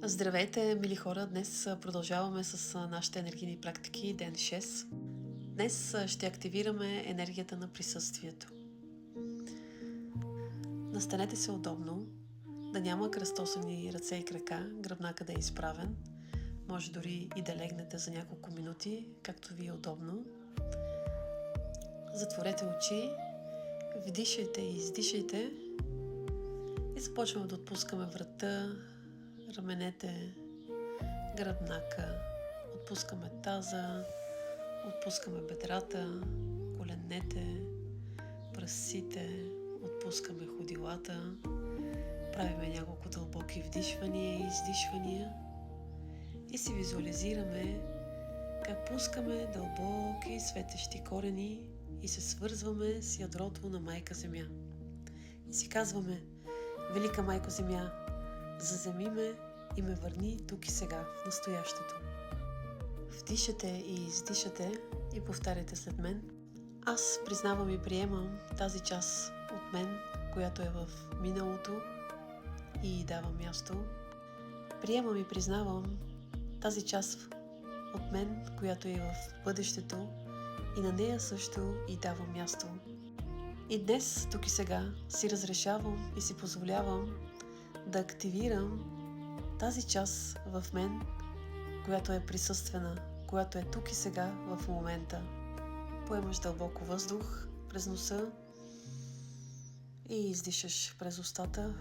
Здравейте, мили хора! Днес продължаваме с нашите енергийни практики, ден 6. Днес ще активираме енергията на присъствието. Настанете се удобно, да няма кръстосани ръце и крака, гръбнака да е изправен. Може дори и да легнете за няколко минути, както ви е удобно. Затворете очи, вдишайте и издишайте и започваме да отпускаме врата, раменете, гръбнака, отпускаме таза, отпускаме бедрата, коленете, пръстците, отпускаме ходилата, правиме няколко дълбоки вдишвания и издишвания и си визуализираме как пускаме дълбоки светещи корени и се свързваме с ядрото на Майка Земя. И си казваме: Велика Майко Земя, заземи ме и ме върни тук и сега, в настоящето. Вдишате и издишате и повтаряте след мен. Аз признавам и приемам тази част от мен, която е в миналото и давам място. Приемам и признавам тази част от мен, която е в бъдещето и на нея също и давам място. И днес, тук и сега, си разрешавам и си позволявам да активирам тази част в мен, която е присъствена, която е тук и сега в момента. Поемаш дълбоко въздух през носа и издишаш през устата.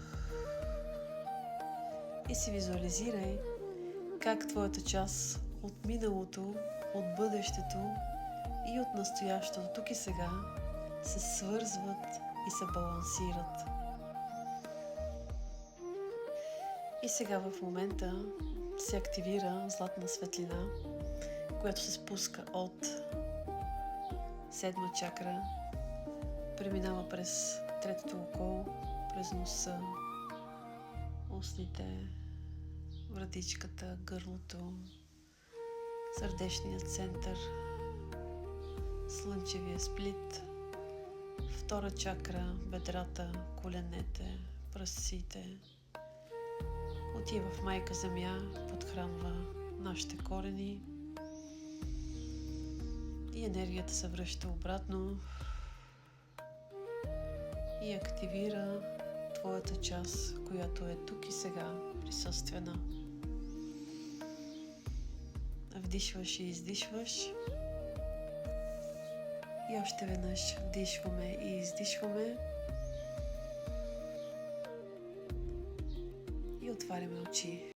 И си визуализирай как твоята част от миналото, от бъдещето и от настоящето тук и сега се свързват и се балансират. И сега в момента се активира златна светлина, която се спуска от седма чакра, преминава през третото око, през носа, устните, вратичката, гърлото, сърдечния център, слънчевия сплит, втора чакра, бедрата, коленете, пръстците. Отива в Майка Земя, подхранва нашите корени и енергията се връща обратно и активира твоята част, която е тук и сега присъствена. Вдишваш и издишваш и още веднъж вдишваме и издишваме и отваряме очи.